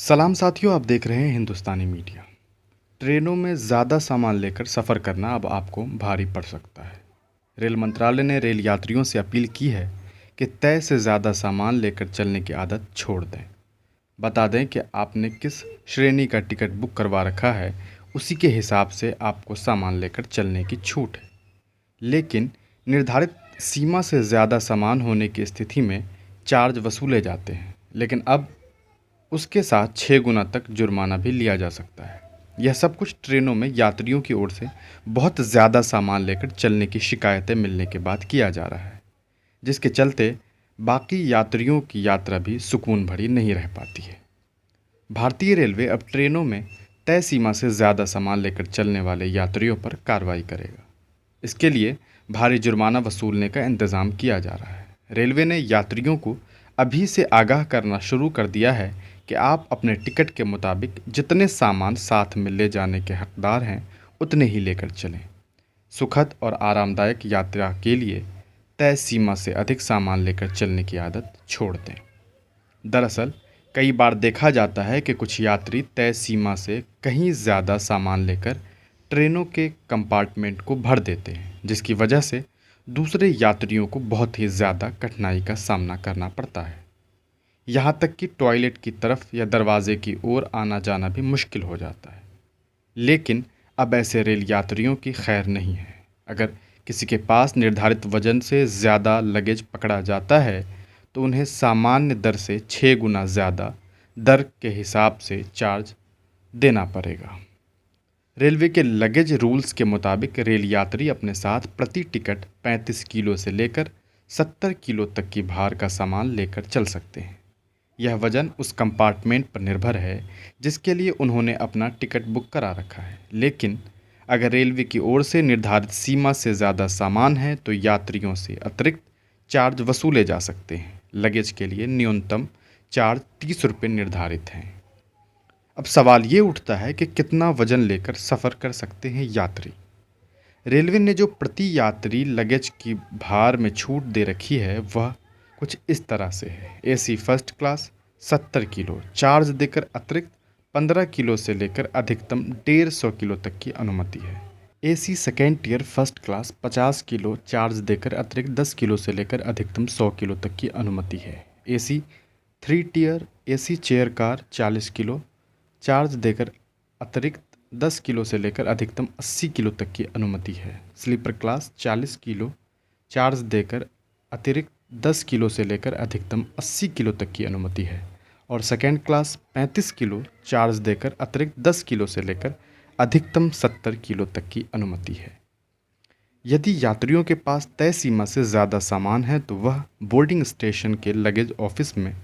सलाम साथियों, आप देख रहे हैं हिंदुस्तानी मीडिया। ट्रेनों में ज़्यादा सामान लेकर सफ़र करना अब आपको भारी पड़ सकता है। रेल मंत्रालय ने रेल यात्रियों से अपील की है कि तय से ज़्यादा सामान लेकर चलने की आदत छोड़ दें। बता दें कि आपने किस श्रेणी का टिकट बुक करवा रखा है, उसी के हिसाब से आपको सामान लेकर चलने की छूट है। लेकिन निर्धारित सीमा से ज़्यादा सामान होने की स्थिति में चार्ज वसूले जाते हैं, लेकिन अब उसके साथ 6 गुना तक जुर्माना भी लिया जा सकता है। यह सब कुछ ट्रेनों में यात्रियों की ओर से बहुत ज़्यादा सामान लेकर चलने की शिकायतें मिलने के बाद किया जा रहा है, जिसके चलते बाकी यात्रियों की यात्रा भी सुकून भरी नहीं रह पाती है। भारतीय रेलवे अब ट्रेनों में तय सीमा से ज़्यादा सामान लेकर चलने वाले यात्रियों पर कार्रवाई करेगा। इसके लिए भारी जुर्माना वसूलने का इंतज़ाम किया जा रहा है। रेलवे ने यात्रियों को अभी से आगाह करना शुरू कर दिया है कि आप अपने टिकट के मुताबिक जितने सामान साथ में ले जाने के हकदार हैं, उतने ही लेकर चलें। सुखद और आरामदायक यात्रा के लिए तय सीमा से अधिक सामान लेकर चलने की आदत छोड़ दें। दरअसल कई बार देखा जाता है कि कुछ यात्री तय सीमा से कहीं ज़्यादा सामान लेकर ट्रेनों के कंपार्टमेंट को भर देते हैं, जिसकी वजह से दूसरे यात्रियों को बहुत ही ज़्यादा कठिनाई का सामना करना पड़ता है। यहाँ तक कि टॉयलेट की तरफ या दरवाजे की ओर आना जाना भी मुश्किल हो जाता है। लेकिन अब ऐसे रेल यात्रियों की खैर नहीं है। अगर किसी के पास निर्धारित वजन से ज़्यादा लगेज पकड़ा जाता है तो उन्हें सामान्य दर से 6 गुना ज़्यादा दर के हिसाब से चार्ज देना पड़ेगा। रेलवे के लगेज रूल्स के मुताबिक रेल यात्री अपने साथ प्रति टिकट 35 किलो से लेकर 70 किलो तक की भार का सामान लेकर चल सकते हैं। यह वज़न उस कंपार्टमेंट पर निर्भर है जिसके लिए उन्होंने अपना टिकट बुक करा रखा है। लेकिन अगर रेलवे की ओर से निर्धारित सीमा से ज़्यादा सामान है तो यात्रियों से अतिरिक्त चार्ज वसूले जा सकते हैं। लगेज के लिए न्यूनतम चार्ज 30 रुपये निर्धारित हैं। अब सवाल ये उठता है कि कितना वज़न लेकर सफ़र कर सकते हैं यात्री। रेलवे ने जो प्रति यात्री लगेज की भार में छूट दे रखी है वह कुछ इस तरह से है। AC first class 70 kilo charge देकर अतिरिक्त 15 किलो से लेकर अधिकतम 150 किलो तक की अनुमति है। AC second tier first class 50 kilo charge देकर अतिरिक्त 10 किलो से लेकर अधिकतम 100 किलो तक की अनुमति है। AC 3 tier AC chair car 40 kilo charge देकर अतिरिक्त 10 किलो से लेकर अधिकतम 80 किलो तक की अनुमति है। स्लीपर क्लास 40 किलो चार्ज देकर अतिरिक्त 10 किलो से लेकर अधिकतम 80 किलो तक की अनुमति है और सेकेंड क्लास 35 किलो चार्ज देकर अतिरिक्त 10 किलो से लेकर अधिकतम 70 किलो तक की अनुमति है। यदि यात्रियों के पास तय सीमा से ज़्यादा सामान है तो वह बोर्डिंग स्टेशन के लगेज ऑफिस में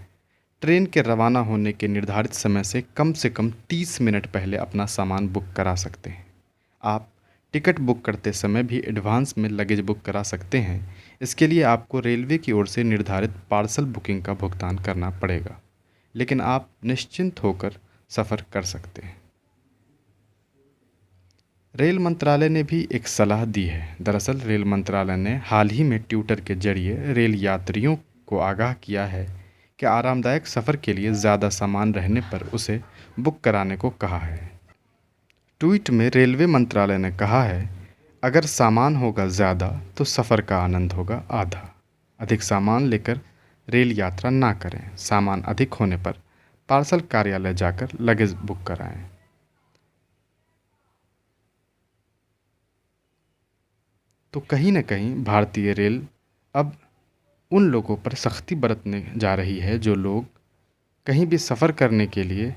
ट्रेन के रवाना होने के निर्धारित समय से कम 30 मिनट पहले अपना सामान बुक करा सकते हैं। आप टिकट बुक करते समय भी एडवांस में लगेज बुक करा सकते हैं। इसके लिए आपको रेलवे की ओर से निर्धारित पार्सल बुकिंग का भुगतान करना पड़ेगा, लेकिन आप निश्चिंत होकर सफ़र कर सकते हैं। रेल मंत्रालय ने भी एक सलाह दी है। दरअसल रेल मंत्रालय ने हाल ही में ट्विटर के जरिए रेल यात्रियों को आगाह किया है कि आरामदायक सफ़र के लिए ज़्यादा सामान रहने पर उसे बुक कराने को कहा है। ट्वीट में रेलवे मंत्रालय ने कहा है, अगर सामान होगा ज़्यादा तो सफ़र का आनंद होगा आधा। अधिक सामान लेकर रेल यात्रा ना करें। सामान अधिक होने पर पार्सल कार्यालय जाकर लगेज बुक कराएं। तो कहीं न कहीं भारतीय रेल अब उन लोगों पर सख्ती बरतने जा रही है जो लोग कहीं भी सफ़र करने के लिए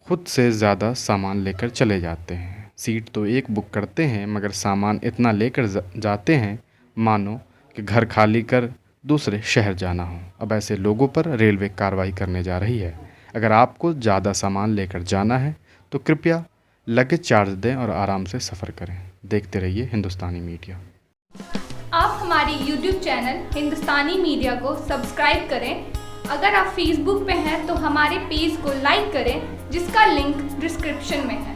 खुद से ज़्यादा सामान लेकर चले जाते हैं। सीट तो एक बुक करते हैं मगर सामान इतना लेकर जाते हैं मानो कि घर खाली कर दूसरे शहर जाना हो। अब ऐसे लोगों पर रेलवे कार्रवाई करने जा रही है। अगर आपको ज़्यादा सामान लेकर जाना है तो कृपया लगेज चार्ज दें और आराम से सफ़र करें। देखते रहिए हिंदुस्तानी मीडिया। आप हमारी YouTube चैनल हिंदुस्तानी मीडिया को सब्सक्राइब करें। अगर आप Facebook पे हैं तो हमारे पेज को लाइक करें, जिसका लिंक डिस्क्रिप्शन में है।